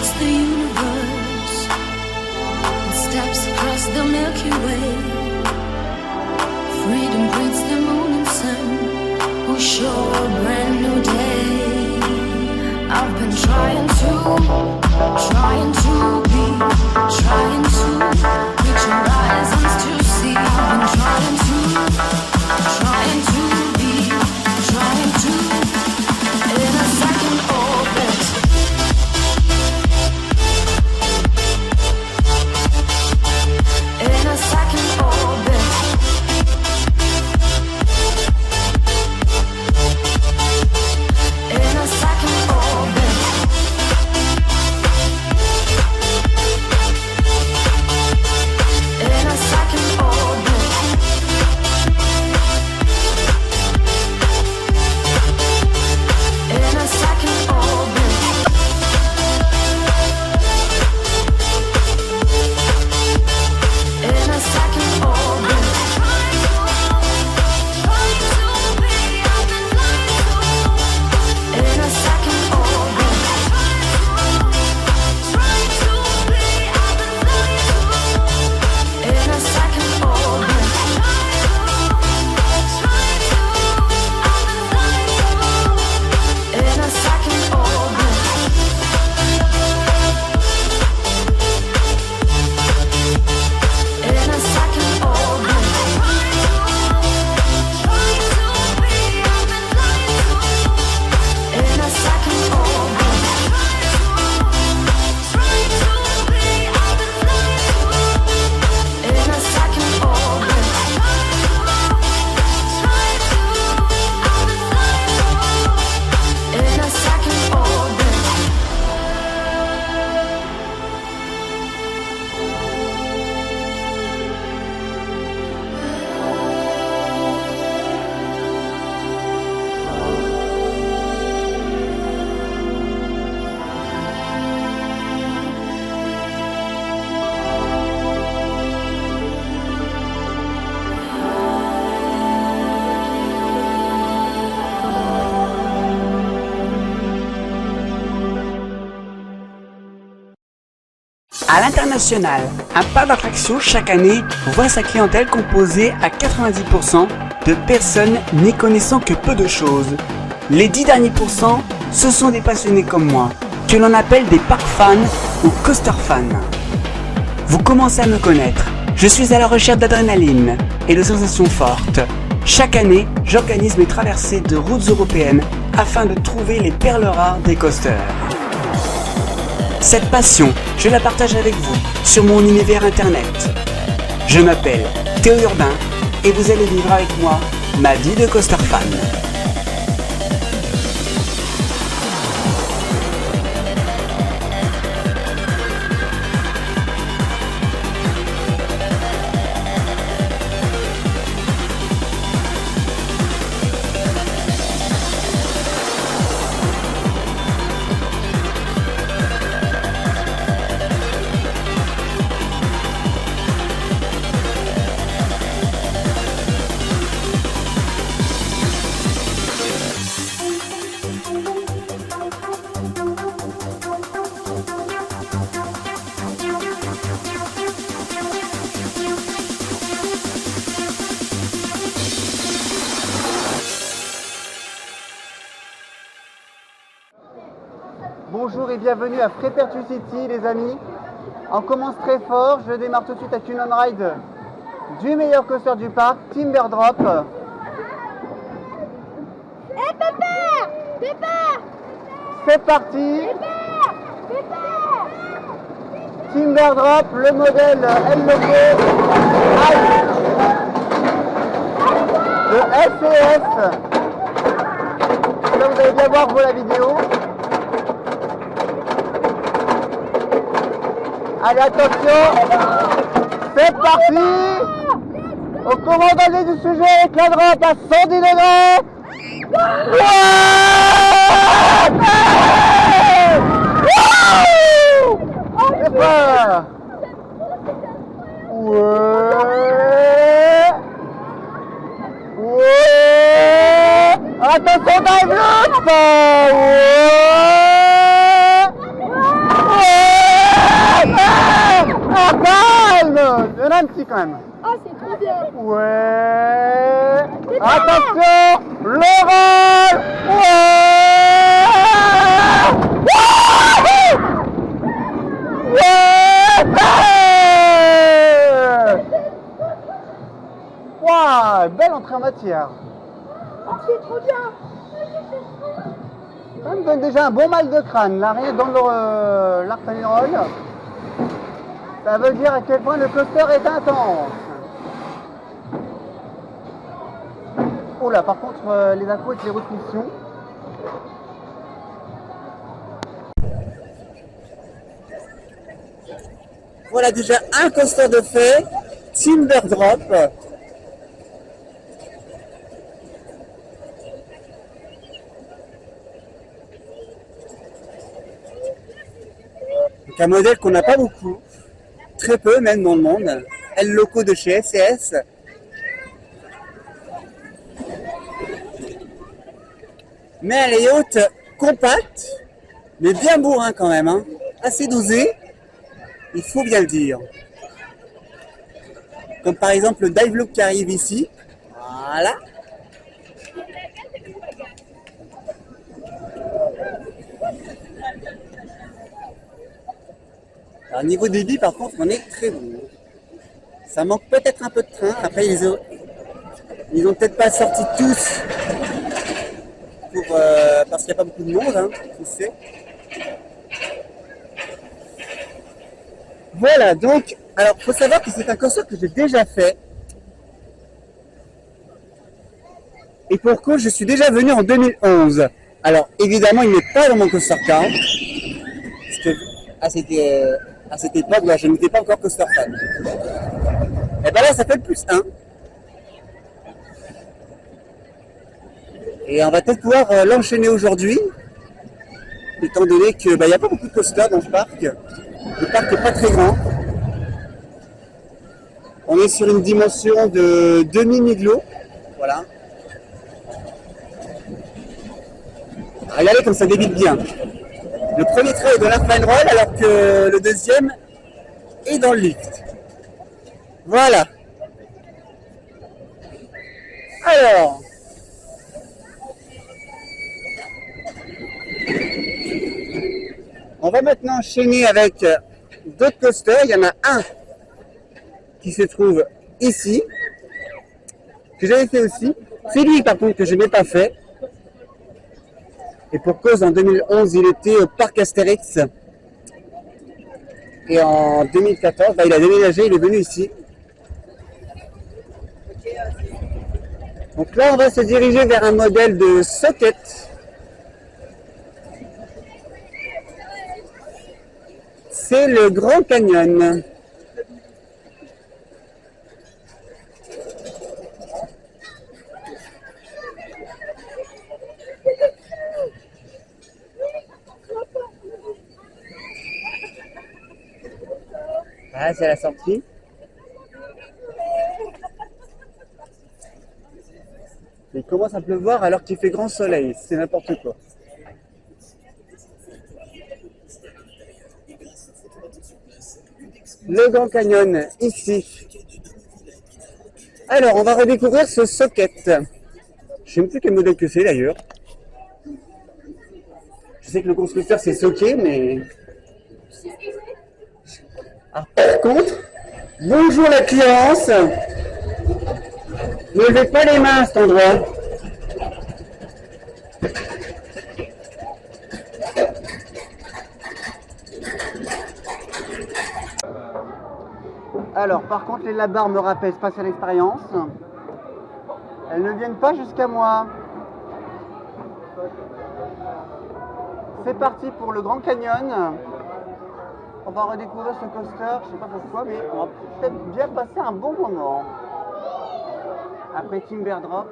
meets the universe and steps across the Milky Way. Freedom greets the moon and sun, who show a brand new day. I've been trying to be, trying to reach horizons to see. I've been trying to be, trying to in a second orbit. In a second orbit. In a second orbit. In a second orbit. In a second orbit. In a second orbit. In a second orbit. In a second orbit. In a second orbit. In a second orbit. In a second orbit. In a second orbit. In a second orbit. À l'international, un parc d'attractions chaque année voit sa clientèle composée à 90% de personnes n'y connaissant que peu de choses. Les 10 derniers pourcents, ce sont des passionnés comme moi, que l'on appelle des park fans ou coaster fans. Vous commencez à me connaître, je suis à la recherche d'adrénaline et de sensations fortes. Chaque année, j'organise mes traversées de routes européennes afin de trouver les perles rares des coasters. Cette passion, je la partage avec vous sur mon univers internet. Je m'appelle Théo Urbain et vous allez vivre avec moi ma vie de coaster fan. Bonjour et bienvenue à Frepertus City les amis. On commence très fort, je démarre tout de suite avec une on-ride du meilleur coaster du parc, Timber Drop. Hé Pépère! Pépère! C'est parti. Pépère! Timber Drop, le modèle L-Loco de SES. Là vous allez bien voir pour la vidéo. Allez, attention, c'est parti. Au commandant du sujet avec la drop à 110 degrés. C'est pas. Attention, dive loop. calme! Il y en a un petit quand même. Oh, c'est trop bien. Ouais. Attention, le vol. Ouais. Wow, belle entrée en matière. Oh, c'est trop bien. Ça me donne déjà un bon mal de crâne, là, rien dans l'Art and Roll. Ça veut dire à quel point le coaster est intense. Oh là, par contre, les infos avec les restrictions. Voilà déjà un coaster de fait, Timber Drop. Donc un modèle qu'on n'a pas beaucoup, très peu même dans le monde, L locaux de chez SCS. Mais elle est haute, compacte, mais bien bourrin quand même, hein. Assez dosé, il faut bien le dire. Comme par exemple le dive loop qui arrive ici. Voilà. Alors niveau débit par contre on est très bon. Ça manque peut-être un peu de train. Après ils ont peut-être pas sorti tous pour, parce qu'il n'y a pas beaucoup de monde, hein, tu sais. Voilà, donc, alors faut savoir que c'est un coaster que j'ai déjà fait. Et pour cause, je suis déjà venu en 2011. Alors évidemment, il n'est pas dans mon coaster count. Parce que à cette époque, là, je n'étais pas encore coaster fan. Et ben là, ça fait le plus 1. Et on va peut-être pouvoir l'enchaîner aujourd'hui, étant donné que il n'y a pas beaucoup de coasters dans ce parc. Le parc n'est pas très grand. On est sur une dimension de demi-miglo. Voilà. Regardez comme ça débite bien. Le premier train est dans l'Art and Roll alors que le deuxième est dans le lift. Voilà. Alors. On va maintenant enchaîner avec d'autres coasters. Il y en a un qui se trouve ici, que j'avais fait aussi. C'est lui par contre que je n'ai pas fait. Et pour cause, en 2011, il était au parc Astérix. Et en 2014, il a déménagé, il est venu ici. Donc là, on va se diriger vers un modèle de socket. C'est le Grand Canyon. Ah, c'est la sortie. Il commence à pleuvoir alors qu'il fait grand soleil. C'est n'importe quoi. Le Grand Canyon, ici. Alors, on va redécouvrir ce socket. Je ne sais même plus quel modèle que c'est d'ailleurs. Je sais que le constructeur c'est Socket, mais... Alors, par contre, bonjour la cliente. Ne levez pas les mains à cet endroit. Alors, par contre, les labars me rappellent Spatial Experience. Elles ne viennent pas jusqu'à moi. C'est parti pour le Grand Canyon. On va redécouvrir ce coaster, je sais pas pourquoi, mais on va peut-être bien passer un bon moment. Après Timber Drop.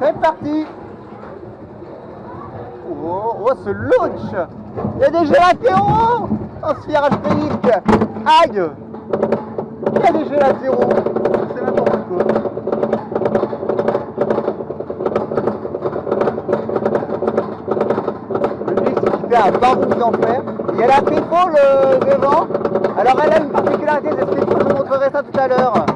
C'est parti. Oh, ce launch. Il y a des gélatins en haut. Oh, ce virage pénible. Aïe. qu'il y a des jeux latéraux. C'est n'importe quoi. Le mix qui fait un baron d'enfer. Il y a la people devant. Alors elle a une particularité, j'explique, je vous montrerai ça tout à l'heure.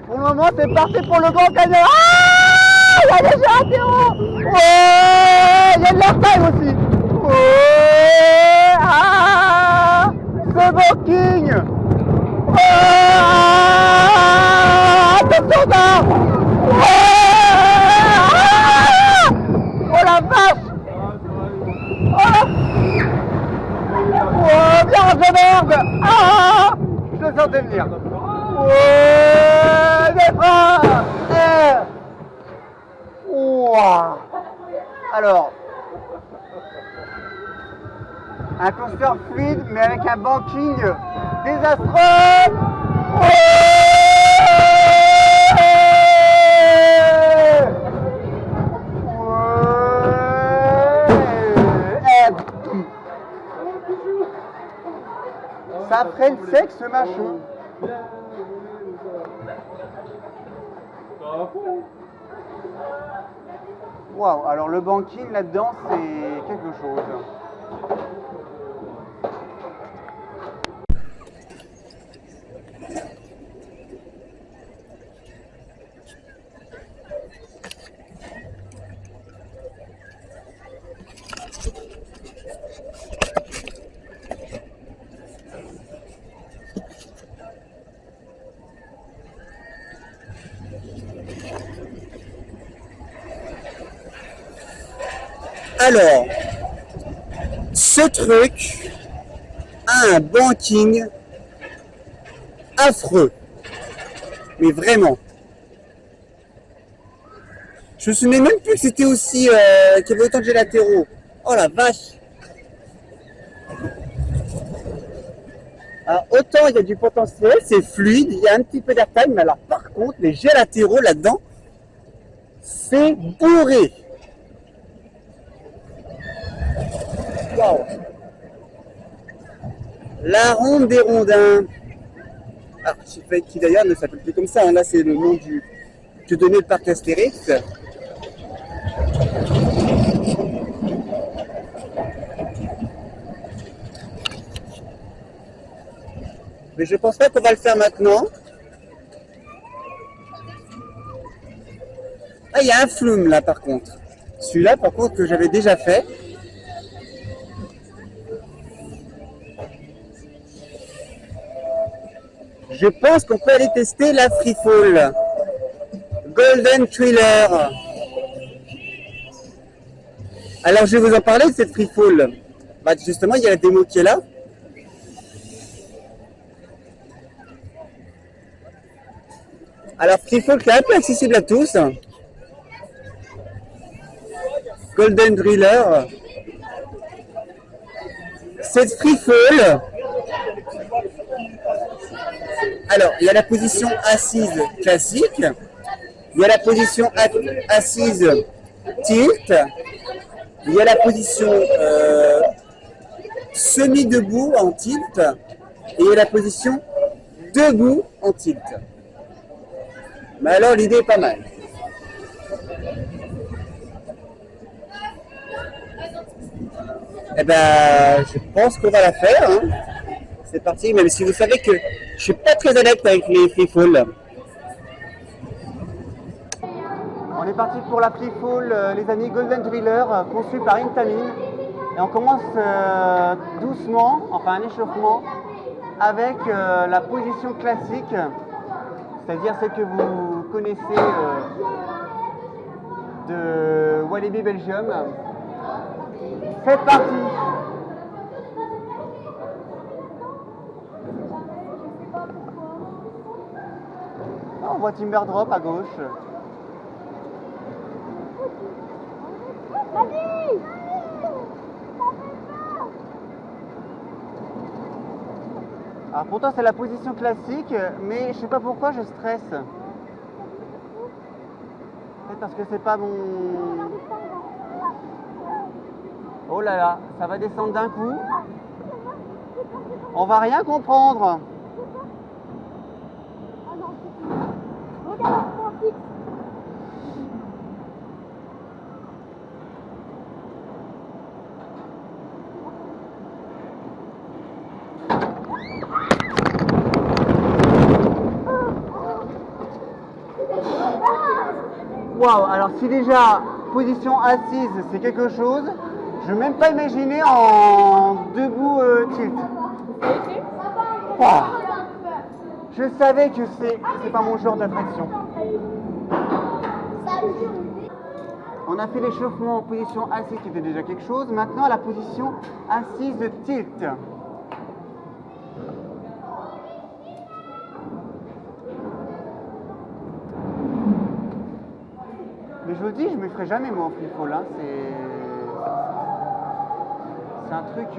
Pour le moment, c'est parti pour le Grand Canyon. Ah, il y a des jeux latéraux. Ouais, il y a de la taille aussi. Ouais, ah, c'est Booking. Attention là. Oh la vache. Oh, bien je merde. Ah, je le sentais venir. Ouais, des freins. Ouah. Alors, un coaster fluide mais avec un banking désastreux. Ça freine sec ce machin. Waouh, alors le banking là-dedans c'est quelque chose. Alors, ce truc a un banking affreux. Mais vraiment. Je me souvenais même plus que c'était aussi... qu'il y avait autant de jets latéraux. Oh la vache. Alors, autant il y a du potentiel, c'est fluide, il y a un petit peu d'airtime, mais alors par contre, les jets latéraux là-dedans, c'est bourré. Wow. La ronde des rondins. Alors, qui d'ailleurs ne s'appelle plus comme ça, hein. Là c'est le nom que donnait le parc Astérix. Mais je pense pas qu'on va le faire maintenant. Ah, il y a un flume là par contre. Celui-là par contre que j'avais déjà fait. Je pense qu'on peut aller tester la Free Fall. Golden Thriller. Alors je vais vous en parler de cette Free Fall. Bah, justement, il y a la démo qui est là. Alors Free Fall qui est un peu accessible à tous. Golden Thriller. Cette Free Fall. Alors, il y a la position assise classique, il y a la position assise tilt, il y a la position semi-debout en tilt, et il y a la position debout en tilt. Mais alors, l'idée est pas mal. Eh ben, je pense qu'on va la faire, hein. C'est parti, même si vous savez que je suis pas très adepte avec les free fall. On est parti pour la free fall, les amis, Golden Thriller, conçu par Intamin. Et on commence doucement, enfin un échauffement, avec la position classique, c'est-à-dire celle que vous connaissez de Walibi Belgium. C'est parti! On voit Timber Drop à gauche. Alors pour toi c'est la position classique, mais je sais pas pourquoi je stresse. Peut-être parce que c'est pas mon... Oh là là, ça va descendre d'un coup. On va rien comprendre. Waouh, alors si déjà position assise c'est quelque chose, je ne vais même pas imaginer en debout tilt. Waouh. Je savais que c'est pas mon genre d'attraction. On a fait l'échauffement en position assise qui était déjà quelque chose. Maintenant la position assise tilt. Mais je vous le dis, je me ferai jamais moi en free fall. Hein. C'est un truc.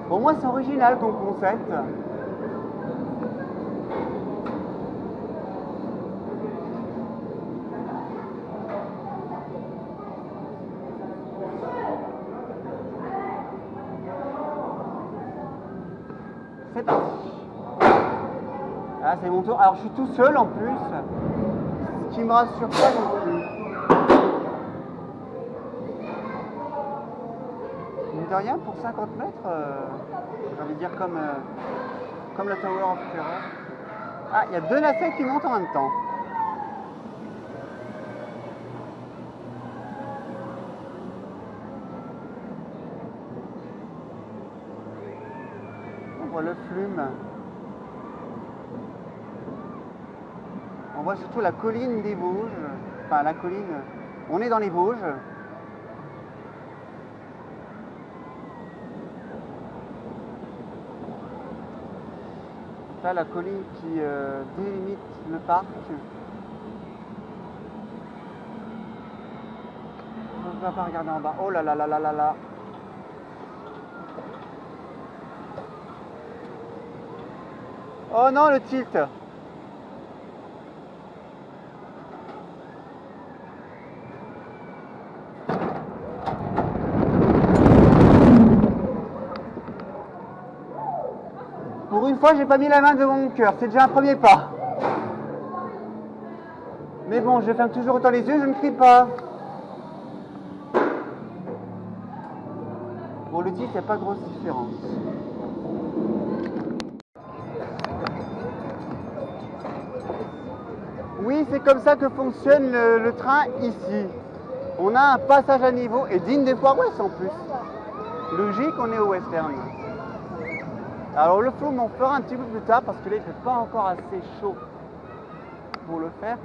Pour moi, c'est original comme concept. C'est parti. Ah, c'est mon tour. Alors, je suis tout seul en plus. Ce qui me rassure pas non plus. Mine de rien, pour 50 mètres, j'ai envie de dire comme la Tower of Terror. Ah, il y a deux nacelles qui montent en même temps. On voit le flume. On voit surtout la colline des Vosges. Enfin, la colline. On est dans les Vosges. Là, la colline qui délimite le parc. On ne va pas regarder en bas. Oh là là là là là là. Oh non, le tilt. Pour une fois, j'ai pas mis la main devant mon cœur, c'est déjà un premier pas. Mais bon, je ferme toujours autant les yeux, je ne crie pas. Pour le titre, il n'y a pas de grosse différence. Oui, c'est comme ça que fonctionne le train ici. On a un passage à niveau et digne des Far West en plus. Logique, on est au western. Alors le flume on fera un petit peu plus tard parce que là il ne fait pas encore assez chaud pour le faire.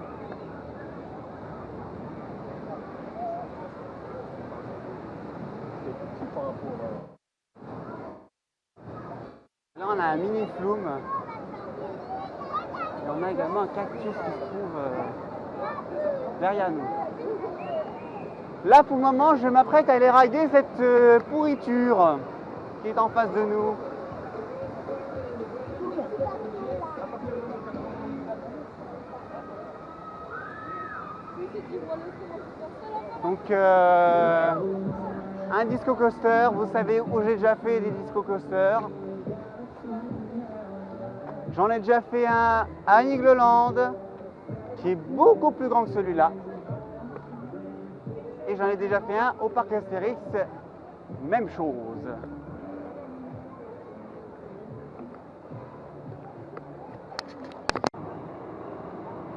Là on a un mini flume et on a également un cactus qui se trouve derrière nous. Là pour le moment je m'apprête à aller rider cette pourriture qui est en face de nous. Donc un disco coaster, vous savez où j'ai déjà fait des disco coasters. J'en ai déjà fait un à Nigloland qui est beaucoup plus grand que celui-là. Et j'en ai déjà fait un au parc Astérix, même chose.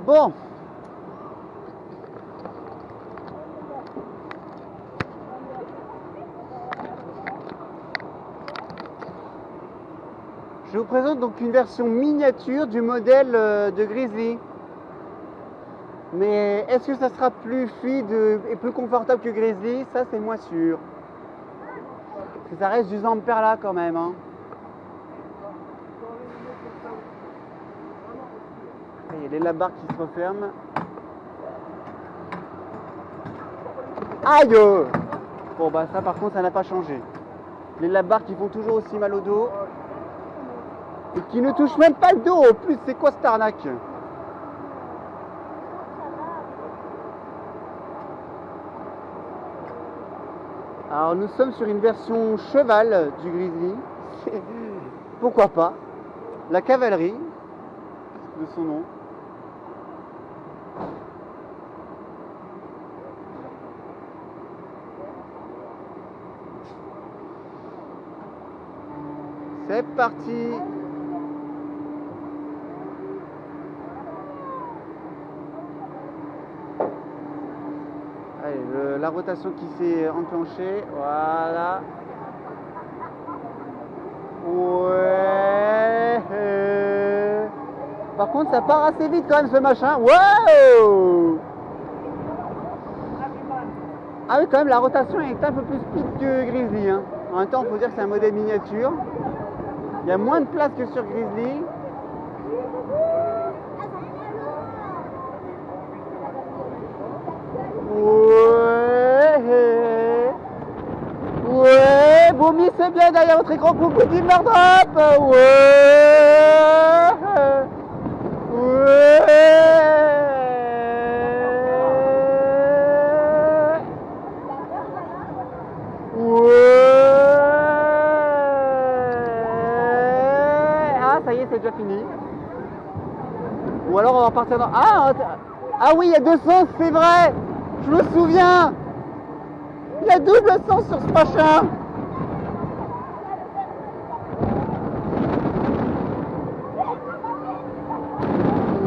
Bon. Je vous présente donc une version miniature du modèle de Grizzly. Mais est-ce que ça sera plus fluide et plus confortable que Grizzly? Ça, c'est moins sûr. Parce que ça reste du Zamperla quand même. Hein. Il y a les labarres qui se referment. Aïe! Bon, bah ça par contre, ça n'a pas changé. Les labarres qui font toujours aussi mal au dos. Et qui ne touchent même pas le dos en plus. C'est quoi cette arnaque? Alors nous sommes sur une version cheval du Grizzly. Pourquoi pas? La cavalerie de son nom. C'est parti. la rotation qui s'est enclenchée. Voilà. Ouais. Par contre, ça part assez vite quand même ce machin. Wow! Ah oui, quand même, la rotation est un peu plus speed que Grizzly. Hein. En même temps, il faut dire que c'est un modèle miniature. Il y a moins de place que sur Grizzly. Ouais. Ouais, Boomy, c'est bien derrière votre écran. Coucou Timber Drop. Ouais. Ouais. Ça y est, c'est déjà fini. Ou alors on va partir dans... Ah oui, il y a deux sens, c'est vrai. Je me souviens. Il y a double sens sur ce machin.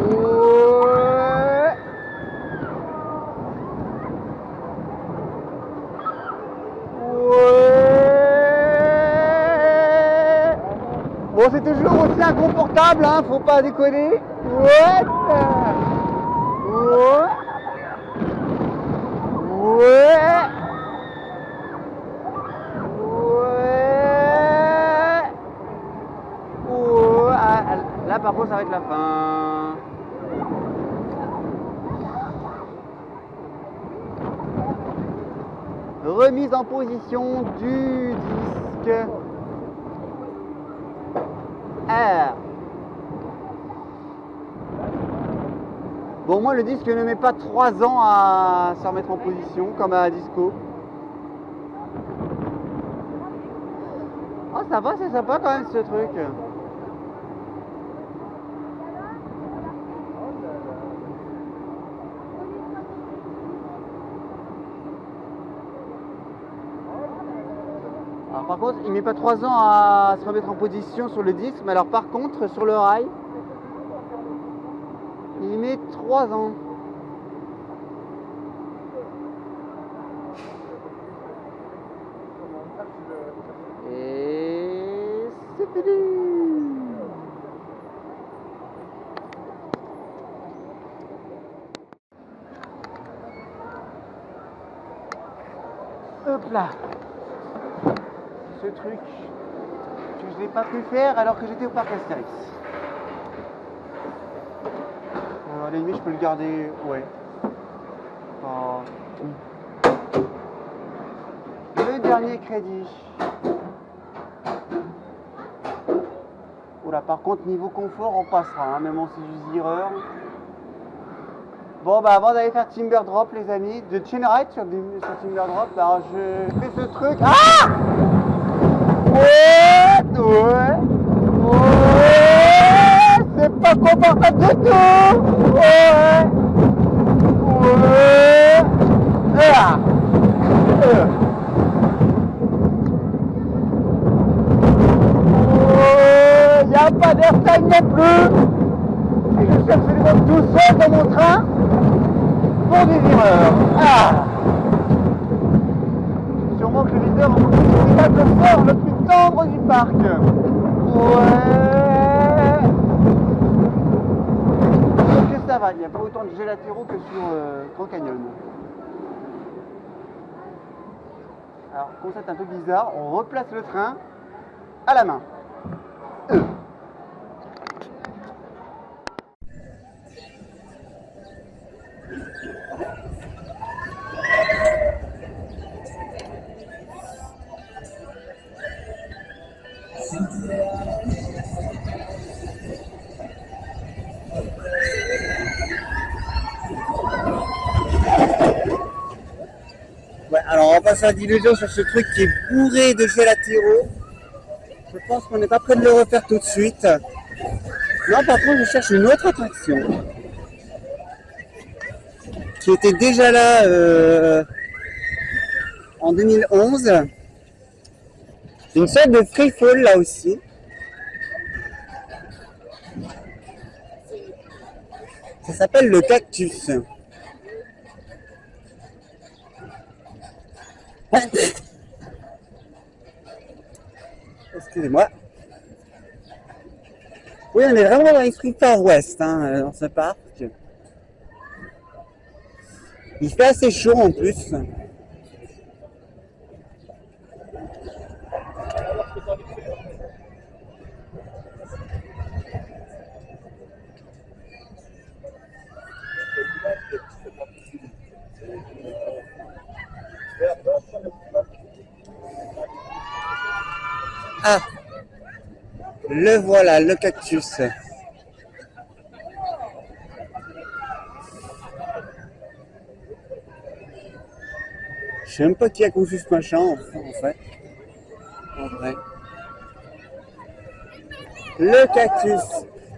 Ouais. Ouais. Bon, c'est toujours aussi inconfortable, hein, faut pas déconner. Ouais. Ouais. Ouais. Ouais. Ouais. Ah, là, par contre, ça va être la fin. Remise en position du disque R. Bon, moi, le disque ne met pas 3 ans à se remettre en position, comme à Disco. Oh, ça va, c'est sympa quand même ce truc. Alors, par contre, il met pas 3 ans à se remettre en position sur le disque, mais alors par contre, sur le rail, il met 3 ans. Et c'est fini. Hop là. Ce truc que je n'ai pas pu faire alors que j'étais au parc Astérix. À la limite, je peux le garder, ouais. Le dernier crédit. Oula, par contre, niveau confort, on passera, hein, même en CJ-erreur. Bon, bah avant d'aller faire Timber Drop, les amis, de chain ride sur Timber Drop, bah, je fais ce truc. Ah! Ouais, ouais, ouais, c'est pas confortable du tout. Ouais, ouais, y a pas d'airtime non plus. Et je suis absolument tout seul dans mon train pour des erreurs. Ah. Sûrement que le leader a montré son véritable fort le plus tendre du parc. Ouais. Sauf que ça va, il n'y a pas autant de jets latéraux que sur Grand Canyon. Alors, concept un peu bizarre, on replace le train à la main. Ouais, alors on va passer à d'illusion sur ce truc qui est bourré de jets latéraux. Je pense qu'on n'est pas prêt de le refaire tout de suite. Non, par contre, je cherche une autre attraction qui était déjà là en 2011. Une sorte de free fall là aussi. Ça s'appelle le cactus. Excusez-moi. Oui, on est vraiment dans l'esprit Far West, hein, dans ce parc. Il fait assez chaud en plus. Ah, le voilà, le cactus. Je sais même pas qui a conçu ce machin en fait. En vrai. Le cactus.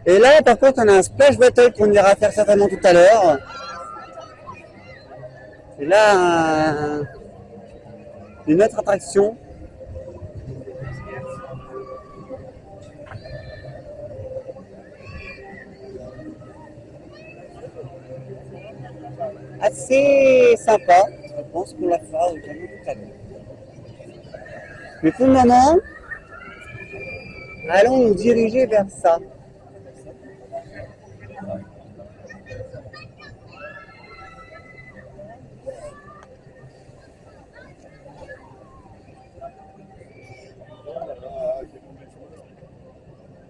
Et là, par contre, on a un splash battle qu'on ira faire certainement tout à l'heure. Et là, une autre attraction. Assez sympa. Je pense qu'on la fera au camion tout à l'heure. Mais pour le moment, allons nous diriger vers ça.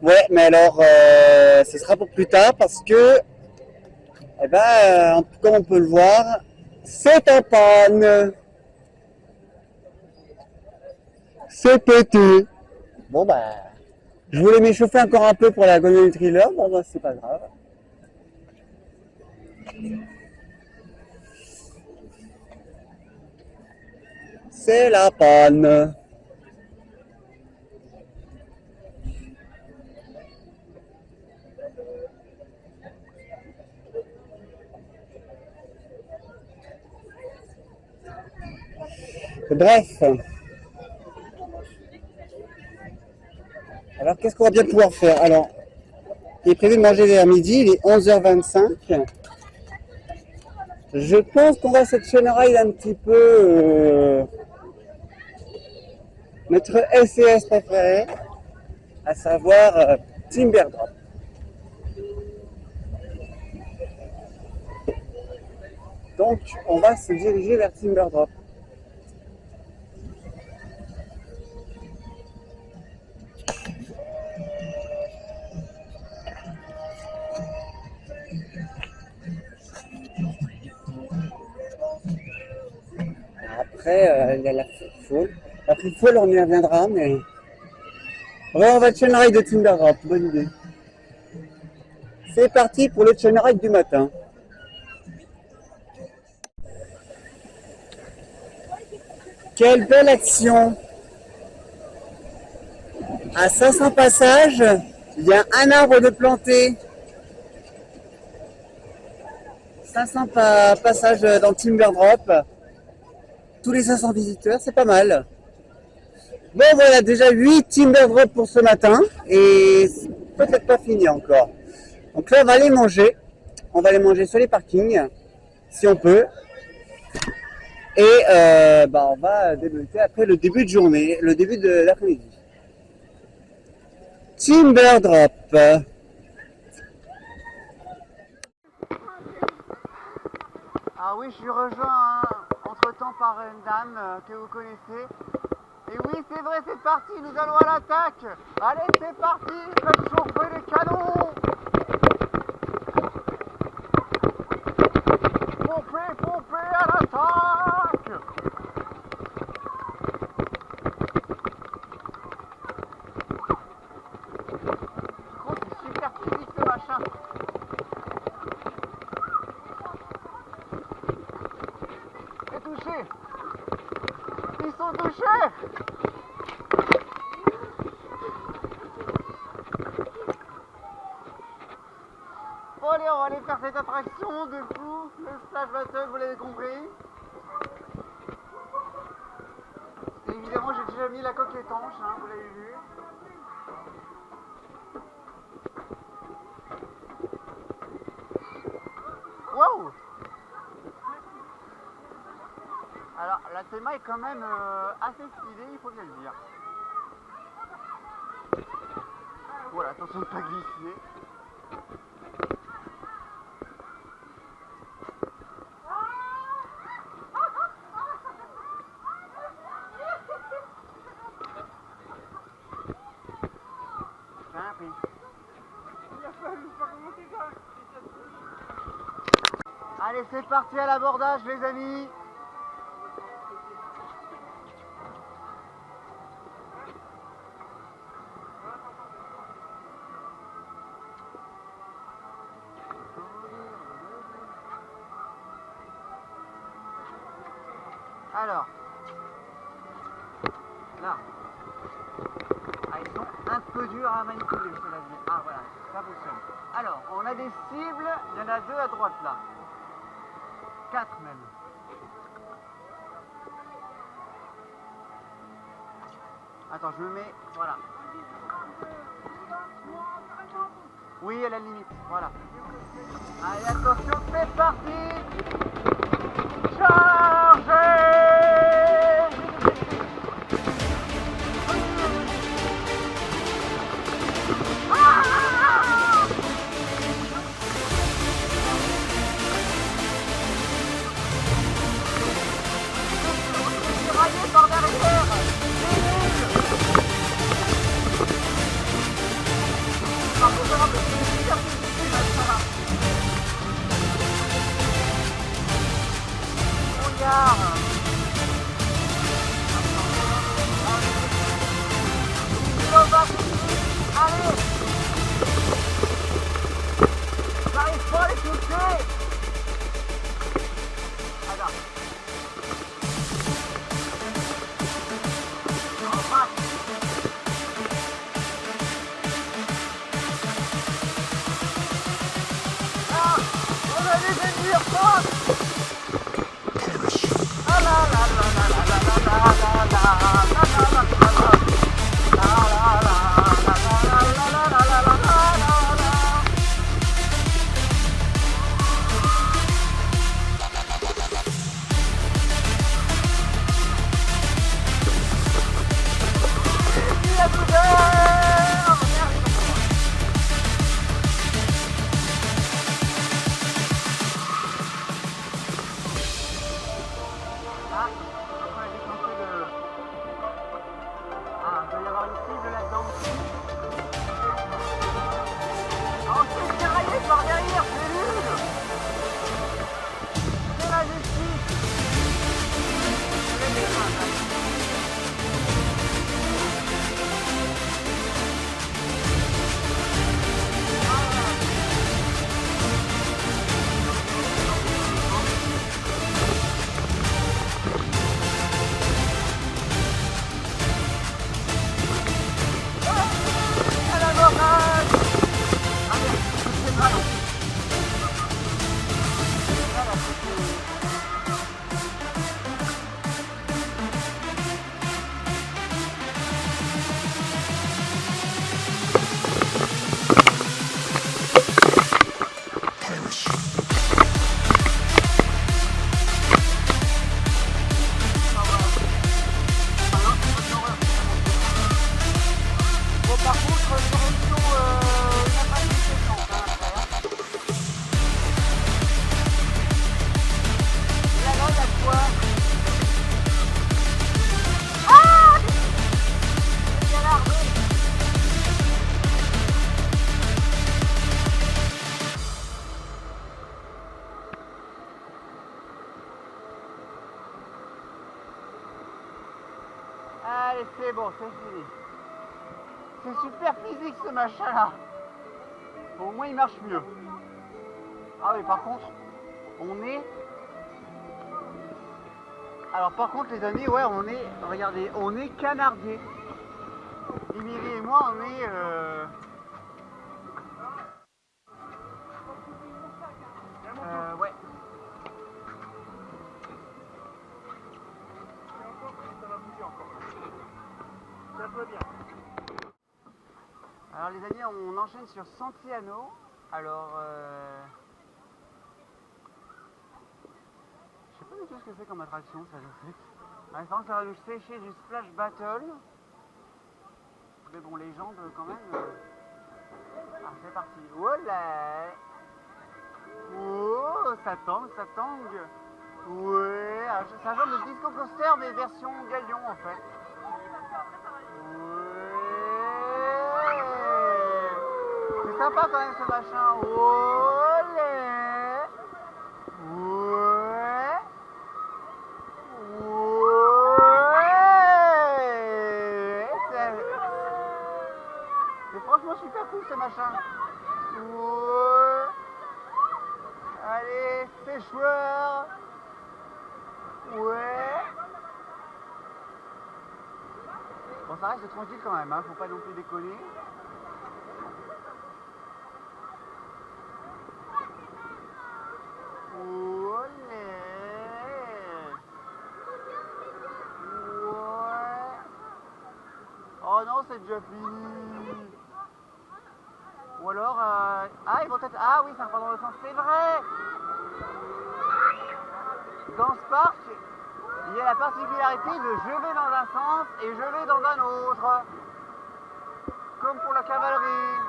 Ouais, mais alors, ce sera pour plus tard parce que, eh ben, comme on peut le voir, c'est en panne. C'est pété. Bon, bah, je voulais m'échauffer encore un peu pour la Golden Thriller. Bon, bah, c'est pas grave. C'est la panne. Bref. Alors, qu'est-ce qu'on va bien pouvoir faire? Alors, il est prévu de manger vers midi, il est 11h25. Je pense qu'on va cette chaîne ride un petit peu notre SES préféré, à savoir Timberdrop. Donc, on va se diriger vers Timberdrop. Après, il y a la Free Fall. La Free Fall, on y reviendra, mais... Ouais, on va chain ride de Timberdrop, bonne idée. C'est parti pour le chain ride du matin. Quelle belle action! À 500 passages, il y a un arbre de planté. 500 passages dans Timberdrop. Tous les 500 visiteurs, c'est pas mal. Bon, voilà, déjà 8 Timberdrop pour ce matin. Et peut-être pas fini encore. Donc là, on va aller manger. On va aller manger sur les parkings, si on peut. Et bah, on va débuter après le début de journée, le début de l'après-midi. Timberdrop. Ah oui, je suis rejoint entre-temps par une dame que vous connaissez. Et oui, c'est vrai, c'est parti, nous allons à l'attaque. Allez, c'est parti, faites chauffer les canons. Pompez, pompez à l'attaque. Oh, c'est super physique ce machin. C'est touché. Ils sont touchés. Bon allez, on va aller faire cette attraction de fou, le splash battle, vous l'avez compris. Et évidemment, j'ai déjà mis la coque étanche, hein, vous l'avez vu. Waouh! Alors, la théma est quand même assez stylée, il faut bien le dire. Voilà, attention de ne pas glisser. Allez, c'est parti à l'abordage, les amis. Alors, là, ils sont un peu durs à manipuler, cela dit. Ah voilà, ça fonctionne. Alors, on a des cibles, il y en a 2 à droite là. 4 même. Attends, je me mets, voilà. Oui, à la limite, voilà. Allez, attention, c'est parti. Chargez! Par derrière. Allez, j'arrive pas à les toucher. Alors. Ah, on a des ennemis en face. Ah la la la la la la la la la la la la. Allez, c'est bon, c'est fini. C'est super physique ce machin là. Au moins il marche mieux. Ah oui, par contre, on est... Alors par contre les amis, ouais, on est... Regardez, on est canardier. Émilie et moi, on est... ouais. Alors les amis, on enchaîne sur Santiano. Alors, je sais pas du tout ce ce que c'est comme attraction, ça, je sais. La référence, ça va nous sécher du Splash Battle. Mais bon, les jambes, quand même. Ah, c'est parti. Voilà. Oh, ça tangue, ça tangue. Ouais, c'est un genre de disco coaster, mais version galion, en fait. Ouais. C'est sympa, quand même, ce machin. Olé. Ouais. Ouais. C'est franchement super cool, ce machin. Ouais. Allez, séchoir. Ouais. Bon, ça reste tranquille quand même, hein. Faut pas non plus déconner. Olé. Ouais. Oh non, c'est déjà fini. Ou alors, ah, ils vont être... Ah oui, ça repart dans le sens, c'est vrai. Dans ce parc, il y a la particularité de je vais dans un sens et je vais dans un autre. Comme pour la cavalerie.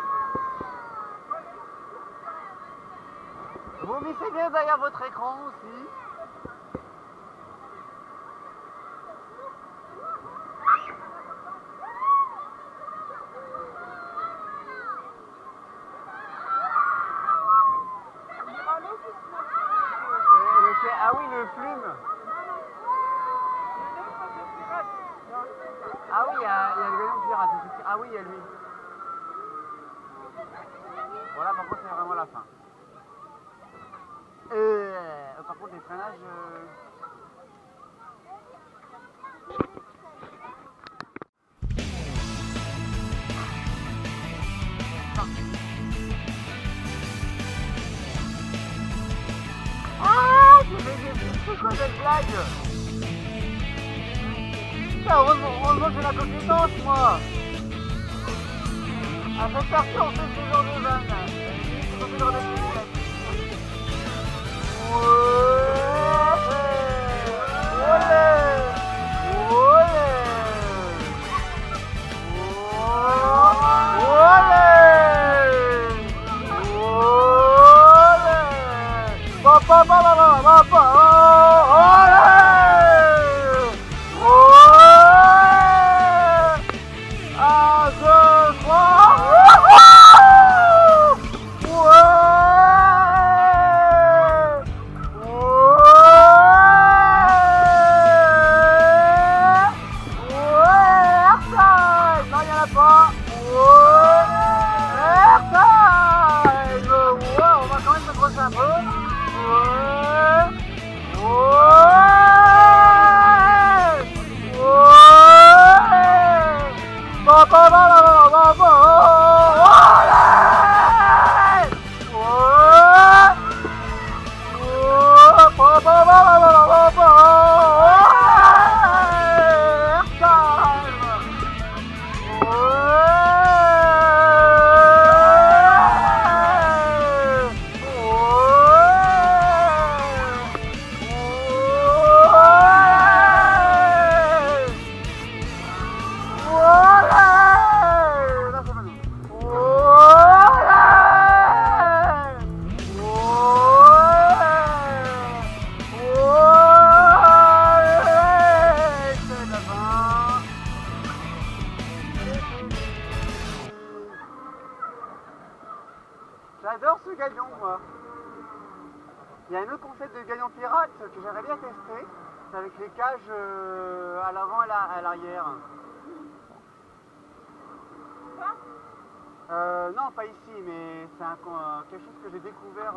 Vous vissez bien derrière votre écran aussi. Ah oui, le plume. Ah oui, il y a le galion pirate. Ah oui, il y a lui. Voilà, par contre, c'est vraiment la fin. Par contre, les freinages... Ah, c'est quoi cette blague? Putain, heureusement que j'ai la compétence, moi. À cette partie, on fait ce genre de vanne. C'est censé le remettre les lunettes. J'adore ce galion, moi. Il y a un autre concept de galion pirate que j'aimerais bien tester. C'est avec les cages à l'avant et à l'arrière. Non, pas ici, mais c'est quelque chose que j'ai découvert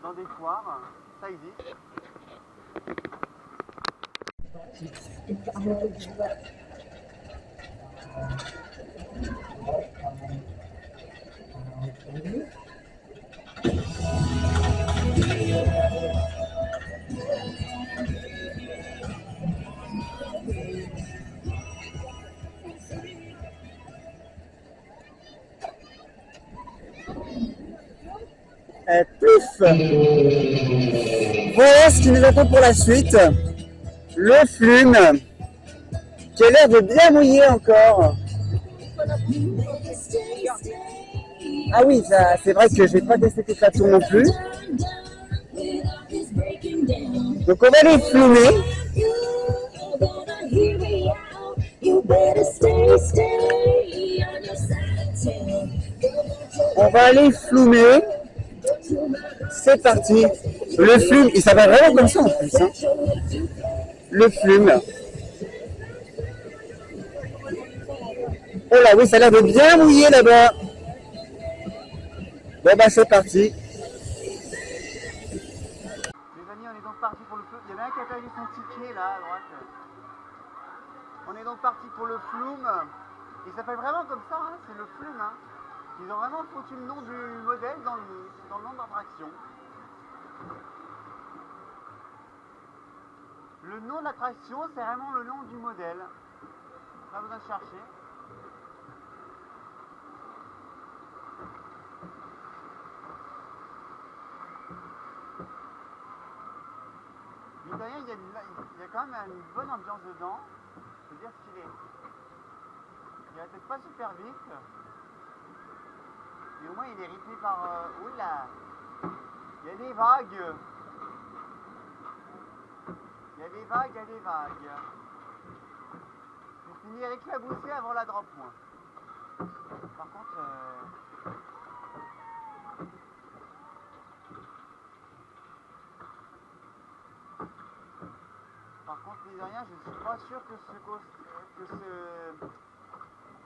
dans des foires. Ça existe. Pouf! Voilà ce qui nous attend pour la suite. le flume qui a l'air de bien mouiller encore. Ah oui, c'est vrai que je vais pas tester toute la tour non plus. Donc on va les flumer. On va aller flumer. C'est parti. Le flume, il s'appelle vraiment comme ça en plus. Hein. Le flume. Oh là oui, ça a l'air de bien mouiller là-bas. Bon bah c'est parti. Les amis, on est donc parti pour le flume. Il y en a un qui a perdu son ticket là à droite. On est donc parti pour le flume. Il s'appelle vraiment comme ça, hein, c'est le flume. Hein. Ils ont vraiment foutu le nom du modèle dans le nom de l'attraction. Le nom de l'attraction, c'est vraiment le nom du modèle. Pas besoin de chercher. Mine de rien, il y a quand même une bonne ambiance dedans. Je veux dire qu'il est. Il va peut-être pas super vite. Mais au moins il est rythmé par... oula. Il y a des vagues. Il y a des vagues, il y a des vagues. Je vais finir éclaboussé avant la drop, moi. Par contre... mine de rien, je ne suis pas sûr que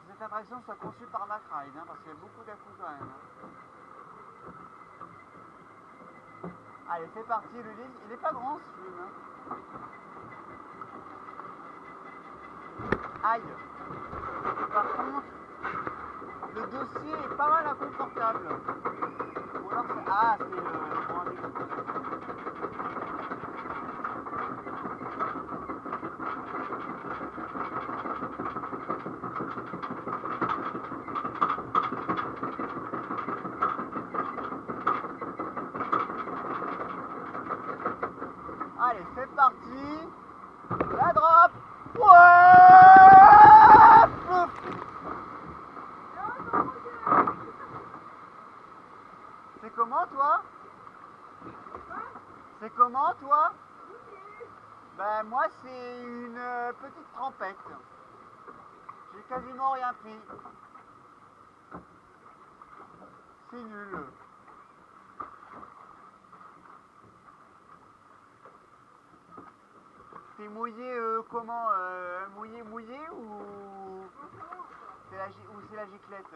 cette attraction soit conçue par Mack Ride, hein, parce qu'il y a beaucoup d'à-coups quand même. Hein. Allez, c'est parti, le livre, il n'est pas grand ce film. Hein. Aïe. Par contre, le dossier est pas mal inconfortable. Ou alors c'est... Ah, c'est le... Allez, c'est parti. La drop. Ouais. C'est comment toi? C'est comment toi? Ben moi c'est une petite trempette. J'ai quasiment rien pris. C'est nul. C'est mouillé comment mouillé ou c'est la giclette?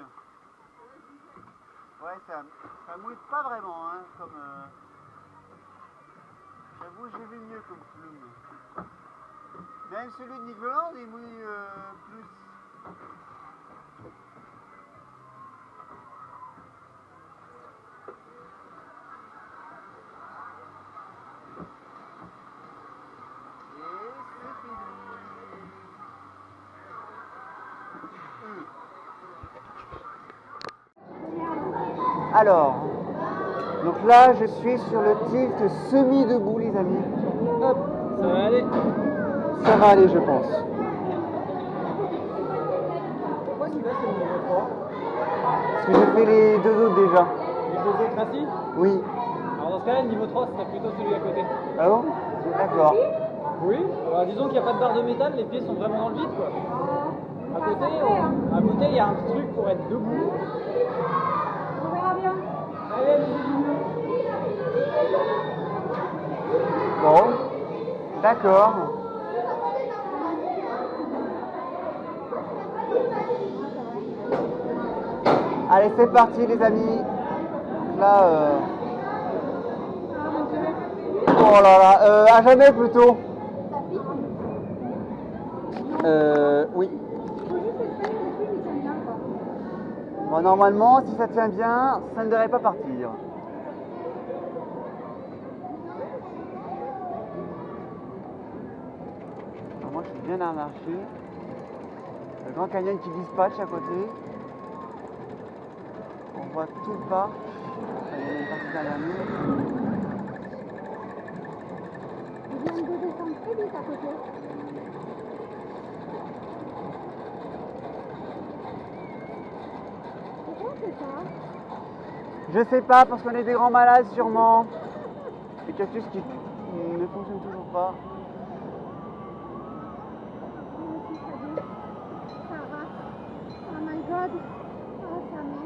Ouais, ça mouille pas vraiment, hein, comme... J'avoue, j'ai vu mieux comme plume. Même celui de Nicolas, il mouille plus. Alors, donc là je suis sur le tilt semi-debout les amis. Hop, ça va aller. Ça va aller je pense. Pourquoi celui-là c'est le numéro 3? Parce que j'ai fait les deux autres déjà. Les deux autres assis? Oui. Alors dans ce cas-là, le niveau 3 ce serait plutôt celui à côté. Ah bon? D'accord. Oui, alors disons qu'il n'y a pas de barre de métal, les pieds sont vraiment dans le vide quoi. À côté, il y a un truc pour être debout. On verra bien. Allez, Bon. D'accord. Allez, c'est parti les amis. Là, oh là là, à jamais plutôt. Oui. Bon, normalement, si ça tient bien, ça ne devrait pas partir. Alors, moi, je suis bien à marcher. Le Grand Canyon qui dispatche à côté. On voit tout le parc. Ça y est, on est parti derrière nous. viens de descendre très vite à côté. Pourquoi c'est ça? Je sais pas, parce qu'on est des grands malades sûrement. Les cactus qui ne fonctionnent toujours pas. Moi aussi, ça dit. Ça rate. Oh my god. Oh, ça met.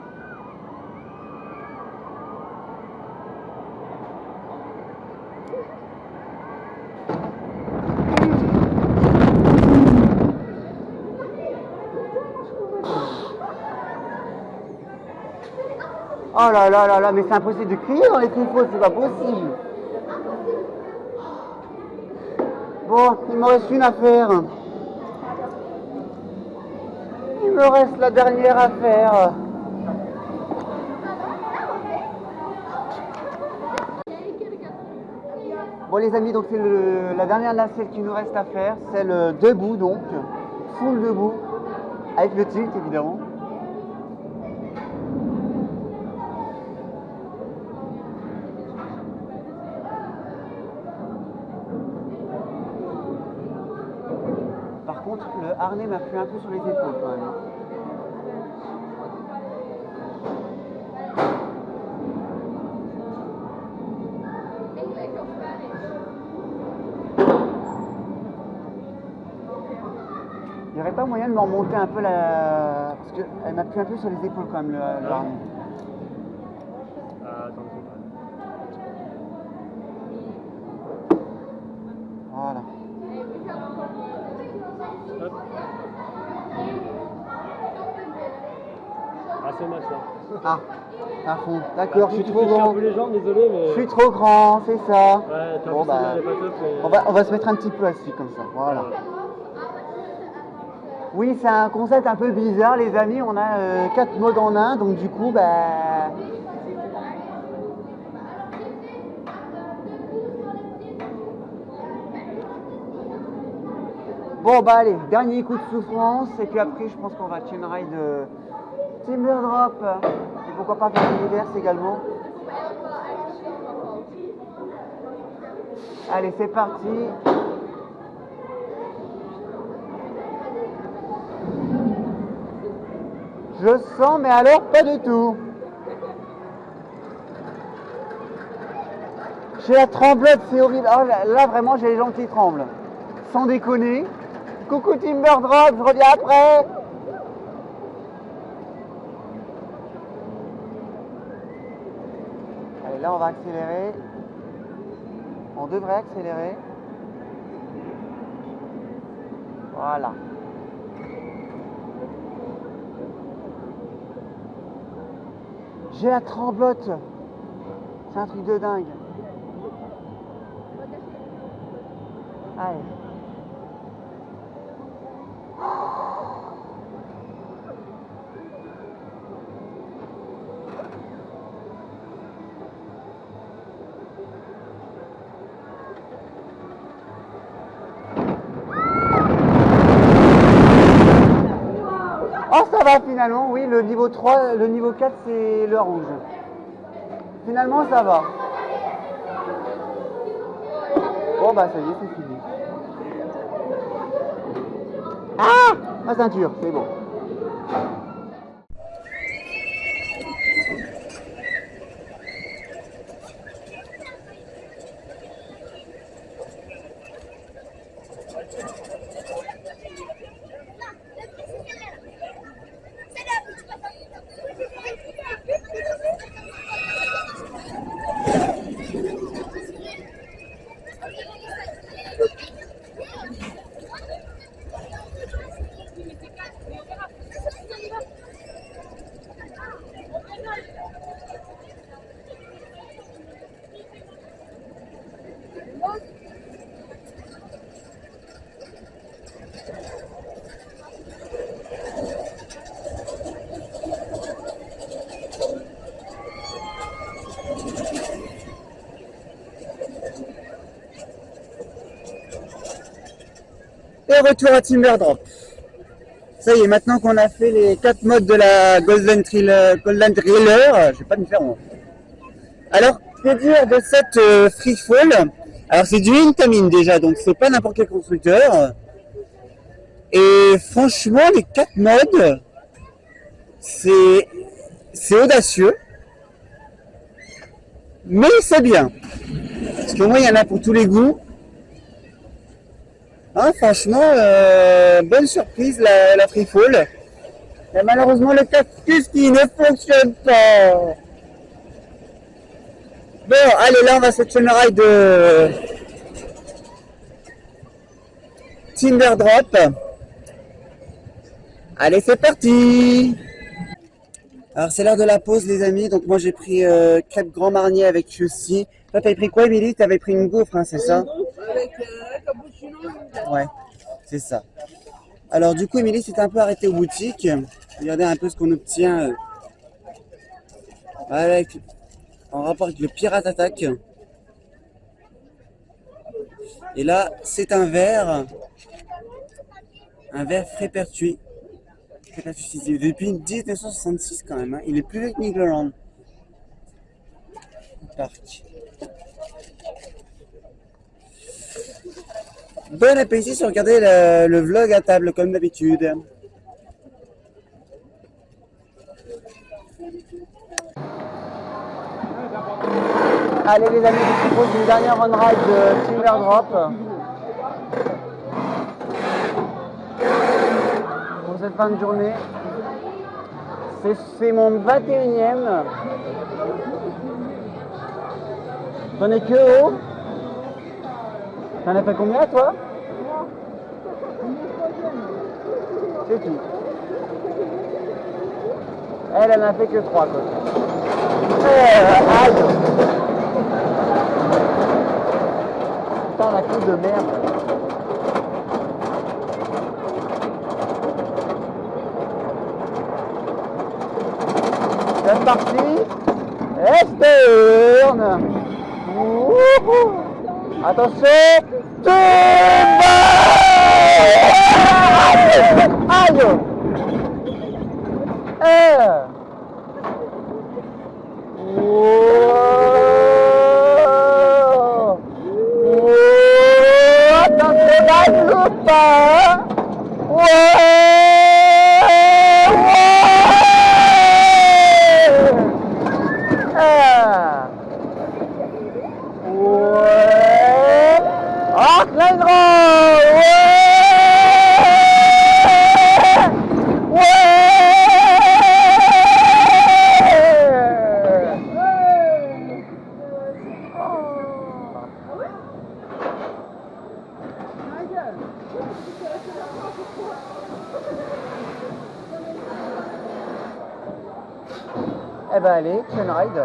Oh là là là là, mais c'est impossible de crier dans les trifos, c'est pas possible. Bon, il me reste une affaire. Il me reste la dernière affaire. Bon les amis, donc c'est la dernière nacelle qu'il nous reste à faire, c'est le debout donc, full debout, avec le tilt évidemment. Par contre, le harnais m'a pris un peu sur les épaules quand même. Il n'y aurait pas moyen de m'en remonter un peu la... Parce qu'elle m'a pris un peu sur les épaules quand même le harnais. Voilà. Ah, c'est moche là. Ah, à fond. D'accord, je suis trop grand. Les jambes, désolé, mais. Je suis trop grand, c'est ça. Ouais, Bon, bah, elle est pas top, mais... on va se mettre un petit peu assis comme ça. Voilà. Oui, c'est un concept un peu bizarre, les amis. On a 4 modes en un, donc du coup, bah. Bon, bah allez, dernier coup de souffrance, et puis après, je pense qu'on va chain ride Timber Drop, et pourquoi pas faire une reverse également. Allez, c'est parti. Je sens, mais alors pas du tout. J'ai la tremblote, c'est horrible. Oh, là, vraiment, j'ai les jambes qui tremblent. Sans déconner. Coucou Timber Drop, je reviens après. Allez, là, on va accélérer. On devrait accélérer. Voilà. J'ai la tremblote. C'est un truc de dingue. Allez. Oh, ça va finalement, oui, le niveau 3, le niveau 4 c'est le rouge. Finalement ça va. Bon bah ça y est, c'est fini. Ah, ma ceinture, c'est bon. Et retour à Timber Drop. Ça y est, maintenant qu'on a fait les 4 modes de la Golden Driller, je vais pas me faire honte. Alors, que dire de cette free fall? Alors c'est du Intamin déjà, donc c'est pas n'importe quel constructeur. Et franchement, les 4 modes, c'est audacieux. Mais c'est bien. Parce qu'au moins, il y en a pour tous les goûts. Hein, franchement, bonne surprise la Freefall. Et malheureusement, le cactus qui ne fonctionne pas. Bon, allez, là, on va section le ride de Timber Drop. Allez, c'est parti. Alors, c'est l'heure de la pause, les amis. Donc, moi, j'ai pris crêpe Grand Marnier avec ceci. Toi, t'avais pris quoi, Émilie? T'avais pris une gaufre, hein, c'est ça? Avec cappuccino. Ouais, c'est ça. Alors, du coup, Émilie s'est un peu arrêtée aux boutiques. Regardez un peu ce qu'on obtient en rapport avec le Pirate Attack. Et là, c'est un verre frais pertuis. Depuis 1966 quand même, hein. Il est plus vieux que Nigloland. Parc. Bon appétit si vous regardez le vlog à table comme d'habitude. Allez les amis, je vous propose une dernière on ride de Timber Drop. Pour cette fin de journée. C'est mon 21e. T'en es que haut. T'en as fait combien toi? C'est tout. Elle en a fait que 3 quoi. Aïe. Putain la coupe de merde. C'est parti. Externe. Attention. Aïe. Eh ben allez, Chain Ride.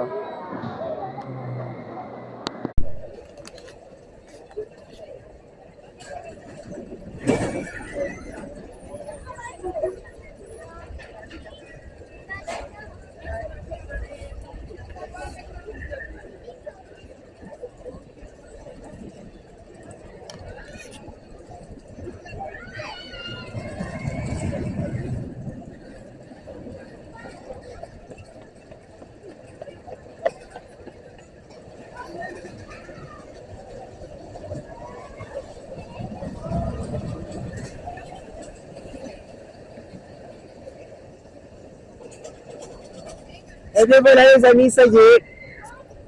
Et bien voilà les amis, ça y est,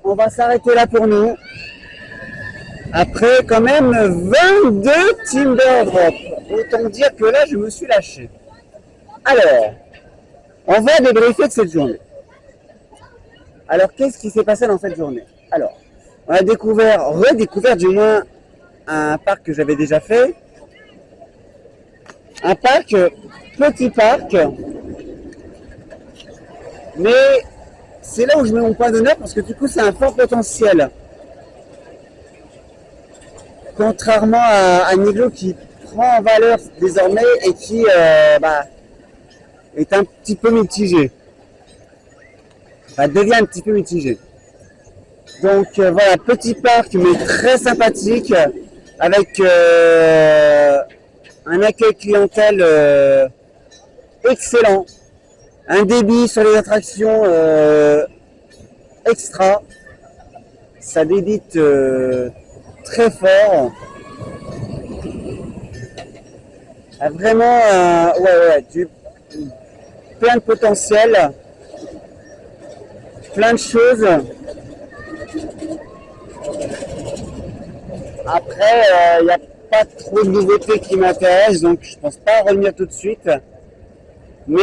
on va s'arrêter là pour nous. Après quand même 22 Timber Drop. Autant dire que là je me suis lâché. Alors, on va débriefer de cette journée. Alors qu'est-ce qui s'est passé dans cette journée? Alors, on a redécouvert du moins un parc que j'avais déjà fait. Un parc, petit parc. Mais c'est là où je mets mon point d'honneur parce que du coup c'est un fort potentiel. Contrairement à Niglo qui prend en valeur désormais et qui est un petit peu mitigé. Enfin, devient un petit peu mitigé. Donc voilà, petit parc mais très sympathique avec un accueil clientèle excellent. Un débit sur les attractions extra. Ça débite très fort. A vraiment plein de potentiel, plein de choses. Après, il n'y a pas trop de nouveautés qui m'intéressent, donc je pense pas revenir tout de suite. Mais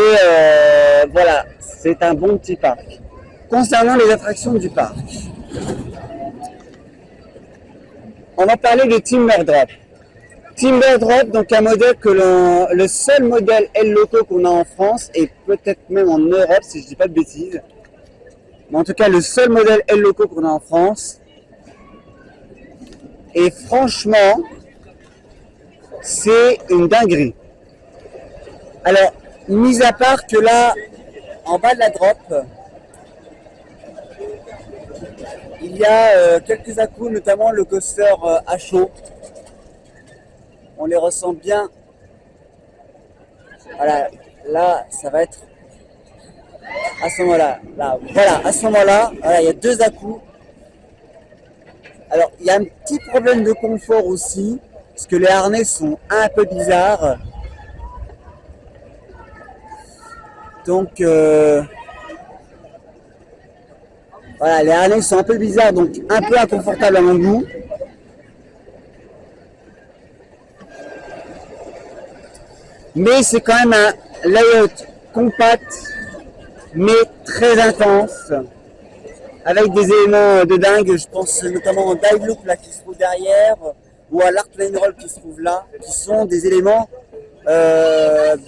voilà, c'est un bon petit parc. Concernant les attractions du parc, on va parler de Timberdrop. Timberdrop, donc un modèle que le seul modèle L-Loco qu'on a en France et peut-être même en Europe si je dis pas de bêtises. Mais en tout cas le seul modèle L-Loco qu'on a en France. Et franchement, c'est une dinguerie. Alors, mis à part que là, en bas de la drop, il y a quelques à-coups, notamment le coaster à chaud. On les ressent bien. Voilà, là, ça va être à ce moment-là. Voilà, à ce moment-là, voilà, il y a deux à-coups. Alors, il y a un petit problème de confort aussi, parce que les harnais sont un peu bizarres. Donc, voilà, les harnais sont un peu bizarres, donc un peu inconfortables à mon goût. Mais c'est quand même un layout compact, mais très intense. Avec des éléments de dingue, je pense notamment au dive loop là qui se trouve derrière, ou à l'arc line roll qui se trouve là, qui sont des éléments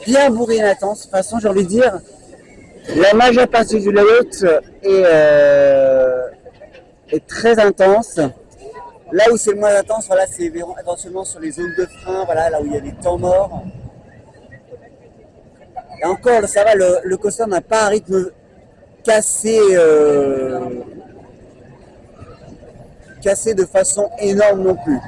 bien bourrés et intenses. De toute façon, j'ai envie de dire, la majeure partie du layout est très intense. Là où c'est le moins intense, voilà, c'est éventuellement sur les zones de frein, voilà, là où il y a des temps morts. Et encore, ça va, le coaster n'a pas un rythme cassé de façon énorme non plus.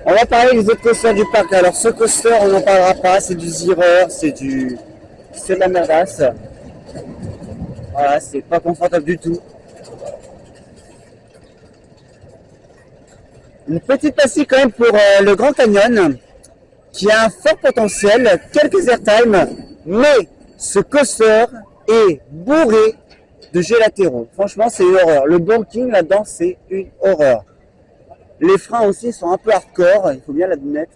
On va parler des autres coasters du parc. Alors ce coaster, on n'en parlera pas, c'est du Zero, c'est de la merdasse. Voilà, c'est pas confortable du tout. Une petite passée quand même pour le Grand Canyon, qui a un fort potentiel, quelques airtime, mais ce coaster est bourré de jets latéraux. Franchement, c'est une horreur. Le banking là-dedans, c'est une horreur. Les freins aussi sont un peu hardcore, il faut bien l'admettre.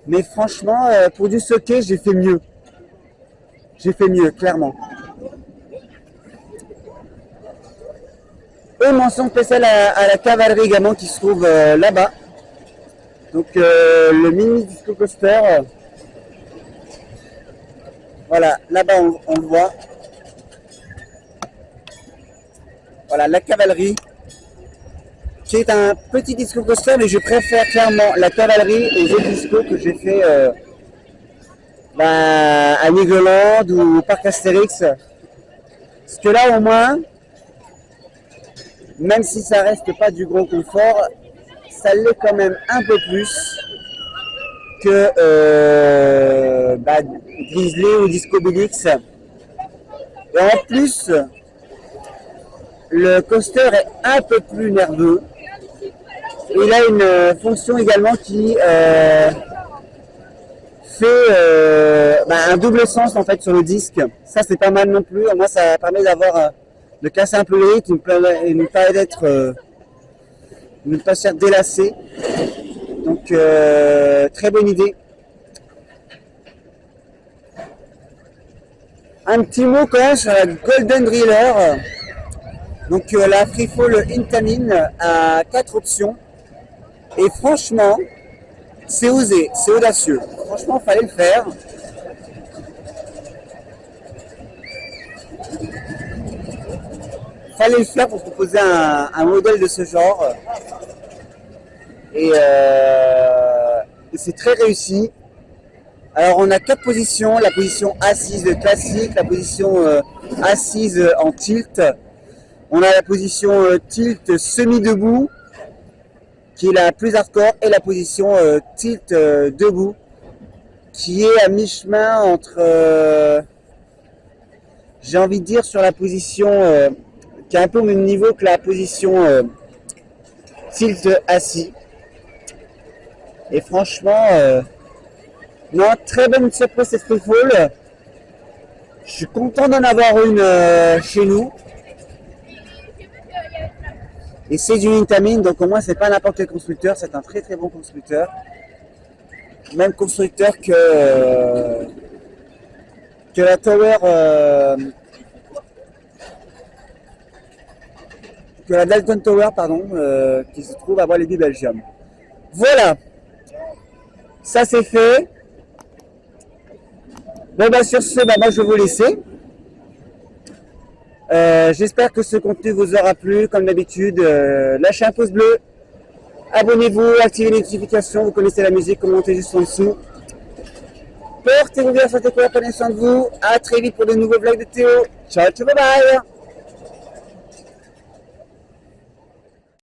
Mais franchement, pour du socket, j'ai fait mieux. J'ai fait mieux, clairement. Et mention spéciale à la cavalerie également qui se trouve là-bas. Donc le mini disco coaster, voilà, là-bas on le voit. Voilà, la cavalerie, qui est un petit disco coaster, mais je préfère clairement la cavalerie aux autres discos que j'ai fait à Legoland ou au parc Astérix. Parce que là au moins, même si ça reste pas du gros confort, ça l'est quand même un peu plus que Grizzly ou Disco Bellix. Et en plus, le coaster est un peu plus nerveux. Et il a une fonction également qui fait un double sens en fait sur le disque. Ça c'est pas mal non plus. Moi ça permet d'avoir de casser un peu le rythme et ne pas être ne pas se faire délasser. Donc très bonne idée. Un petit mot quand même sur la Golden Driller. Donc la Freefall Intamin a 4 options. Et franchement, c'est osé, c'est audacieux. Franchement, fallait le faire. Fallait le faire pour proposer un modèle de ce genre. Et c'est très réussi. Alors on a 4 positions, la position assise classique, la position assise en tilt. On a la position tilt semi-debout, qui est la plus hardcore, et la position tilt debout, qui est à mi-chemin entre, j'ai envie de dire sur la position qui est un peu au même niveau que la position tilt assis. Et franchement, non, très bonne surprise cette Freefall. Je suis content d'en avoir une chez nous. Et c'est du Intamin, donc au moins c'est pas n'importe quel constructeur, c'est un très très bon constructeur. Même constructeur que la Tower, que la Dalton Tower, pardon, qui se trouve à Bois-les-Ducs, Belgium. Voilà, ça c'est fait. Bon bah sur ce, bah, moi je vais vous laisser. J'espère que ce contenu vous aura plu, comme d'habitude. Lâchez un pouce bleu, abonnez-vous, activez les notifications, vous connaissez la musique, commentez juste en dessous. Portez-vous bien, santé, prenez soin de vous. À très vite pour de nouveaux vlogs de Théo. Ciao, ciao, bye bye.